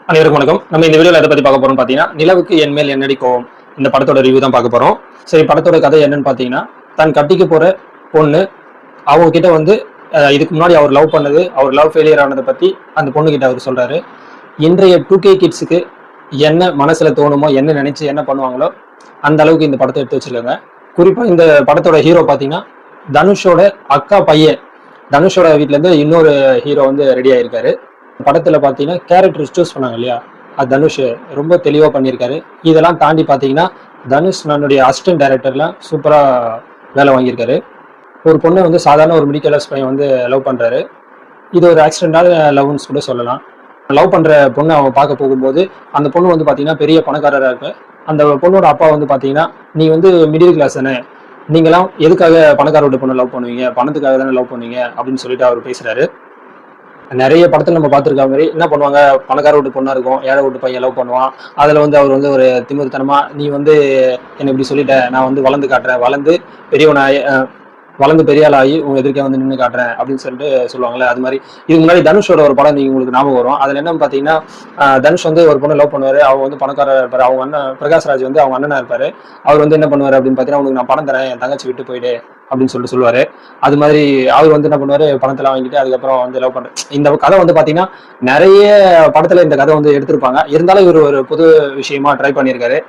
அனைவருக்கும் வணக்கம். நம்ம இந்த வீடியோல எதை பத்தி பார்க்க போறோம் பாத்தீங்கன்னா, நிலவுக்கு என் மேல் என்னடி கோவம் இந்த படத்தோட ரிவ்யூ தான் பார்க்க போறோம். சரி, படத்தோட கதை என்னன்னு பாத்தீங்கன்னா, தான் கட்டிக்க போற பொண்ணு அவங்க கிட்ட வந்து இதுக்கு முன்னாடி அவர் லவ் பண்ணது, அவர் லவ் ஃபெயிலியர் ஆனதை பத்தி அந்த பொண்ணு கிட்ட அவர் சொல்றாரு. இன்றைய 2K கிட்ஸுக்கு என்ன மனசுல தோணுமோ, என்ன நினைச்சு என்ன பண்ணுவாங்களோ அந்த அளவுக்கு இந்த படத்தை எடுத்து வச்சிருக்காங்க. குறிப்பா இந்த படத்தோட ஹீரோ பாத்தீங்கன்னா தனுஷோட அக்கா பையன். தனுஷோட வீட்டுல இருந்து இன்னொரு ஹீரோ வந்து ரெடி ஆயிருக்காரு. படத்துல பாத்தீங்கன்னா கேரக்டர் சூஸ் பண்ணாங்க இல்லையா, அது தனுஷ் ரொம்ப தெளிவா பண்ணியிருக்காரு. இதெல்லாம் தாண்டி பாத்தீங்கன்னா தனுஷ் நம்மளுடைய அசிஸ்டன்ட் டைரக்டர்ல சூப்பரா வேலை வாங்கியிருக்காரு. ஒரு பொண்ணை வந்து சாதாரண ஒரு மிடில் பையன் வந்து லவ் பண்றாரு. இது ஒரு ஆக்சிடென்டான லவ்னு கூட சொல்லலாம். லவ் பண்ற பொண்ணை அவன் பார்க்க போகும்போது அந்த பொண்ணு வந்து பாத்தீங்கன்னா பெரிய பணக்காரராக இருக்கு. அந்த பொண்ணோட அப்பா வந்து பாத்தீங்கன்னா, நீ வந்து மிடில் கிளாஸ் தானே, நீங்களாம் எதுக்காக பணக்கார வீட்டு பொண்ணை லவ் பண்ணுவீங்க, பணத்துக்காக தானே லவ் பண்ணுவீங்க அப்படின்னு சொல்லிட்டு அவர் பேசுறாரு. நிறைய படத்துல நம்ம பார்த்துருக்க மாதிரி என்ன பண்ணுவாங்க, பணக்கார வீட்டு பொண்ணா இருக்கும், ஏழை வீட்டு பையன் லவ் பண்ணுவான். அதுல வந்து அவர் வந்து ஒரு திமிர்த்தனமா, நீ வந்து என்ன இப்படி சொல்லிட்ட, நான் வந்து வளர்ந்து காட்டுறேன், வளர்ந்து பெரிய ஆள் ஆகி உங்க எதிர்க்க வந்து நின்று காட்டுறேன் அப்படின்னு சொல்லிட்டு சொல்லுவாங்கல்ல. அது மாதிரி இதுக்கு முன்னாடி தனுஷோட ஒரு படம் நீங்க உங்களுக்கு ஞாபகம் வரும். அதுல என்னன்னு பாத்தீங்கன்னா, தனுஷ் வந்து ஒரு பொண்ணு லவ் பண்ணுவாரு. அவங்க வந்து பணக்காரர் இருப்பாரு. அவங்க அண்ணன் பிரகாஷ்ராஜ் வந்து அவங்க அண்ணனா இருப்பாரு. அவர் வந்து என்ன பண்ணுவாரு அப்படின்னு பாத்தீங்கன்னா, உனக்கு நான் பணம் தரேன், என் தங்கச்சி விட்டு போயிடு அப்படின்னு சொல்லிட்டு சொல்லுவாரு. அது மாதிரி அவர் வந்து என்ன பண்ணுவாரு, பணத்தெல்லாம் வாங்கிட்டு அதுக்கப்புறம் வந்து லவ் பண்ற இந்த கதை வந்து பாத்தீங்கன்னா நிறைய படத்துல இந்த கதை வந்து எடுத்திருப்பாங்க. இருந்தாலும் இவர் ஒரு புது விஷயமா ட்ரை பண்ணியிருக்காரு.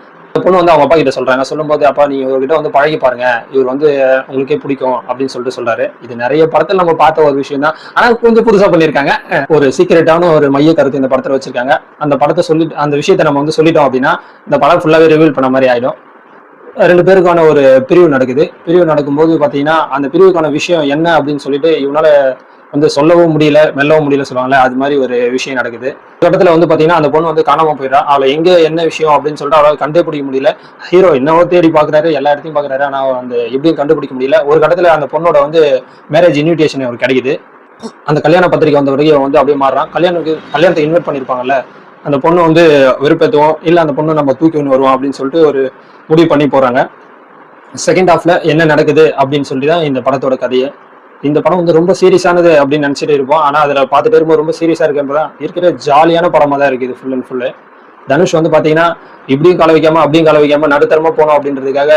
பொண்ணு வந்து அவங்க அப்பா கிட்ட சொல்றாங்க. சொல்லும்போது, அப்பா நீ இவர்கிட்ட வந்து பழகி பாருங்க, இவர் வந்து உங்களுக்கே பிடிக்கும் அப்படின்னு சொல்லிட்டு சொல்றாரு. இது நிறைய படத்துல நம்ம பார்த்த ஒரு விஷயம் தான். ஆனா கொஞ்சம் புதுசா பண்ணியிருக்காங்க. ஒரு சீக்கிரட்டான ஒரு மைய கருத்து இந்த படத்துல வச்சிருக்காங்க. அந்த படத்தை சொல்லிட்டு அந்த விஷயத்த நம்ம வந்து சொல்லிட்டோம் அப்படின்னா இந்த படம் ஃபுல்லாவே ரிவீல் பண்ண மாதிரி ஆயிடும். ரெண்டு பேருக்கான ஒரு பிரிவு நடக்குது. பிரிவு நடக்கும்போது பாத்தீங்கன்னா அந்த பிரிவுக்கான விஷயம் என்ன அப்படின்னு சொல்லிட்டு இவனால வந்து சொல்லவும் முடியல, மெல்லவும் முடியல சொல்லுவாங்கல்ல, அது மாதிரி ஒரு விஷயம் நடக்குது. ஒரு இடத்துல வந்து பாத்தீங்கன்னா அந்த பொண்ணு வந்து காணாம போயிடறா. அவளை எங்க என்ன விஷயம் அப்படின்னு சொல்லிட்டு அவளால் கண்டுபிடிக்க முடியல. ஹீரோ என்னவோ தேடி பாக்குறாரு, எல்லா இடத்தையும் பாக்குறாரு. ஆனா அந்த எப்படியும் கண்டுபிடிக்க முடியல. ஒரு இடத்துல அந்த பொண்ணோட வந்து மேரேஜ் இன்விடேஷன் அவருக்கு கிடைக்குது. அந்த கல்யாண பத்திரிகை வந்த வரைக்கும் வந்து அப்படியே மாறுறான். கல்யாணத்தை இன்வைட் பண்ணிருப்பாங்கல்ல, அந்த பொண்ணு வந்து வெறுப்பேற்றுவோம், இல்ல அந்த பொண்ணு நம்ம தூக்கி ஒன்று வருவோம் அப்படின்னு சொல்லிட்டு ஒரு முடிவு பண்ணி போறாங்க. செகண்ட் ஹாஃப்ல என்ன நடக்குது அப்படின்னு சொல்லி தான் இந்த படத்தோட கதையை. இந்த படம் வந்து ரொம்ப சீரியஸானது அப்படின்னு நினைச்சிட்டு இருப்போம். ஆனா அதுல பார்த்துட்டு இருக்கும்போது ரொம்ப சீரியஸா இருக்கிறப்பதான் இருக்கிற ஜாலியான படமா தான் இருக்கு இது ஃபுல் அண்ட் ஃபுல்லு. தனுஷ் வந்து பாத்தீங்கன்னா இப்படியும் கல வைக்காம அப்படியும் கல வைக்காம நடுத்தரமா போனோம் அப்படின்றதுக்காக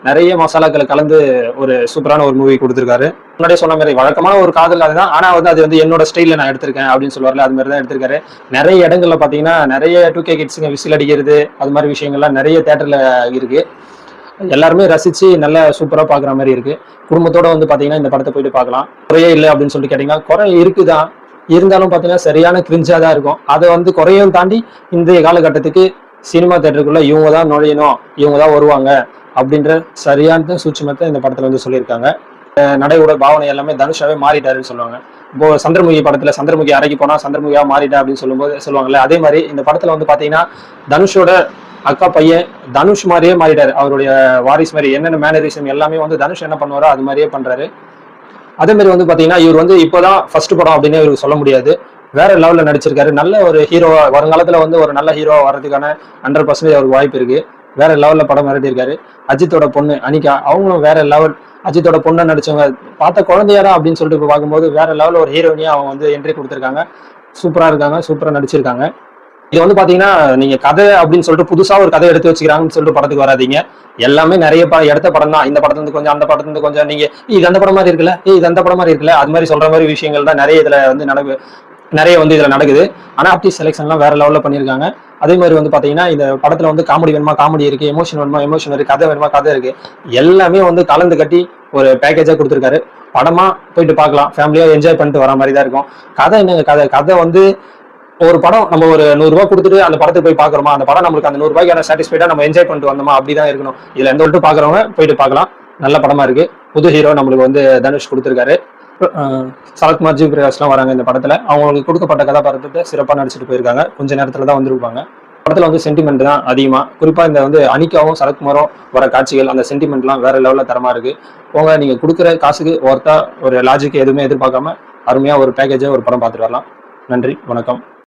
நிறைய மசாலாக்களை கலந்து ஒரு சூப்பரான ஒரு மூவி கொடுத்திருக்காரு. முன்னாடியே சொன்ன மாதிரி வழக்கமான ஒரு காதல் அதுதான். ஆனா வந்து அது வந்து என்னோட ஸ்டைல நான் எடுத்திருக்கேன் அப்படின்னு சொல்லுவார்ல, அது மாதிரி தான் எடுத்திருக்காரு. நிறைய இடங்கள்ல பாத்தீங்கன்னா நிறைய 2K கிட்ஸுங்க விசில் அடிக்கிறது, அது மாதிரி விஷயங்கள்லாம் நிறைய தியேட்டர்ல இருக்கு. எல்லாருமே ரசிச்சு நல்லா சூப்பரா பாக்குற மாதிரி இருக்கு. குடும்பத்தோட வந்து பாத்தீங்கன்னா இந்த படத்தை போயிட்டு பார்க்கலாம். குறையே இல்லை அப்படின்னு சொல்லிட்டு கேட்டீங்கன்னா குறை இருக்குதான். இருந்தாலும் பாத்தீங்கன்னா சரியான கிரிஞ்சா தான் இருக்கும். அதை வந்து குறையும் தாண்டி இன்றைய காலகட்டத்துக்கு சினிமா தேட்டருக்குள்ள இவங்க தான் நுழையணும், இவங்க தான் வருவாங்க அப்படின்ற சரியான சூட்சுமத்தை இந்த படத்துல வந்து சொல்லியிருக்காங்க. நடையோட பாவனை எல்லாமே தனுஷாவே மாறிட்டாருன்னு சொல்லுவாங்க. இப்போ சந்திரமுகி படத்துல சந்திரமுகி அறைக்கு போனா சந்திரமுகியா மாறிட்டா அப்படின்னு சொல்லும்போது சொல்லுவாங்கல்ல, அதே மாதிரி இந்த படத்துல வந்து பாத்தீங்கன்னா தனுஷோட அக்கா பையன் தனுஷ் மாதிரியே மாறிட்டாரு. அவருடைய வாரிஸ் மாதிரி என்னென்ன மேனரிசம் எல்லாமே வந்து தனுஷ் என்ன பண்ணுவாரோ அது மாதிரியே பண்றாரு. அதே மாதிரி வந்து பாத்தீங்கன்னா இவர் வந்து இப்போதான் ஃபர்ஸ்ட் படம் அப்படின்னு இவருக்கு சொல்ல முடியாது. வேற லெவல்ல நடிச்சிருக்காரு. நல்ல ஒரு ஹீரோவா வருங்காலத்துல வந்து ஒரு நல்ல ஹீரோவா வர்றதுக்கான 100% அவருக்கு வாய்ப்பு இருக்கு. வேற லெவல்ல படம் மிரட்டியிருக்காரு. அஜித்தோட பொண்ணு அனிகா, அவங்களும் வேற லெவல். அஜித்தோட பொண்ணை நடிச்சவங்க பார்த்த குழந்தையாரா அப்படின்னு சொல்லிட்டு இப்போ பார்க்கும்போது வேற லெவல்ல ஒரு ஹீரோயினியா அவங்க வந்து என்ட்ரி கொடுத்துருக்காங்க. சூப்பரா இருக்காங்க, சூப்பரா நடிச்சிருக்காங்க. இது வந்து பாத்தீங்கன்னா நீங்க கதை அப்படின்னு சொல்லிட்டு புதுசா ஒரு கதை எடுத்து வச்சுக்கிறாங்கன்னு சொல்லிட்டு படத்துக்கு வராதீங்க. எல்லாமே நிறைய எடுத்த படம் தான். இந்த படத்துல இருந்து கொஞ்சம், அந்த படத்துல இருந்து கொஞ்சம், நீங்க இது அந்த படம் மாதிரி இருக்குல்ல, இது அந்த படம் மாதிரி இருக்குல்ல, அது மாதிரி சொல்ற மாதிரி விஷயங்கள் தான் நிறைய இதுல வந்து நிறைய வந்து இதுல நடக்குது. ஆனா ஆர்டிஸ்ட் செலெக்ஷன்லாம் வேற லெவல்ல பண்ணியிருக்காங்க. அதே மாதிரி வந்து பாத்தீங்கன்னா இந்த படத்துல வந்து காமெடி வேணுமா காமெடி இருக்கு, எமோஷன் வேணுமா எமோஷன் இருக்கு, கதை வேணுமா கதை இருக்கு, எல்லாமே வந்து கலந்து கட்டி ஒரு பேக்கேஜா கொடுத்துருக்காரு. படமா போயிட்டு பார்க்கலாம், ஃபேமிலியா என்ஜாய் பண்ணிட்டு வர மாதிரி தான் இருக்கும். கதை என்னங்க கதை வந்து ஒரு படம் நம்ம ஒரு 100 ரூபாய் கொடுத்துட்டு அந்த படத்துக்கு போய் பாக்குறோமா, அந்த படம் நம்மளுக்கு அந்த 100 ரூபாய்க்கான சாட்டிஸ்ஃபைடா நம்ம என்ஜாய் பண்ணிட்டு வந்தோமா, அப்படிதான் இருக்கணும். இதுல எந்த விட்டு பாக்குறவங்க போயிட்டு பார்க்கலாம். நல்ல படமா இருக்கு. புது ஹீரோ நம்மளுக்கு வந்து தனுஷ் கொடுத்திருக்காரு. சரத்குமார், ஜி பிரகாஷ்லாம் வராங்க இந்த படத்துல. அவங்களுக்கு கொடுக்கப்பட்ட கதாபாத்திரத்தை சிறப்பா நடிச்சுட்டு போயிருக்காங்க. கொஞ்ச நேரத்துல தான் வந்திருப்பாங்க. படத்துல வந்து சென்டிமெண்ட் தான் அதிகமா. குறிப்பா இந்த வந்து அனிகாவும் சரத்குமாரும் வர காட்சிகள், அந்த சென்டிமெண்ட்லாம் வேற லெவல்ல தரமா இருக்கு. போங்க, நீங்க கொடுக்குற காசுக்கு ஒர்த்தா ஒரு லாஜிக் எதுவுமே எதிர்பார்க்காம அருமையா ஒரு பேக்கேஜா ஒரு படம் பார்த்துட்டு வரலாம். நன்றி, வணக்கம்.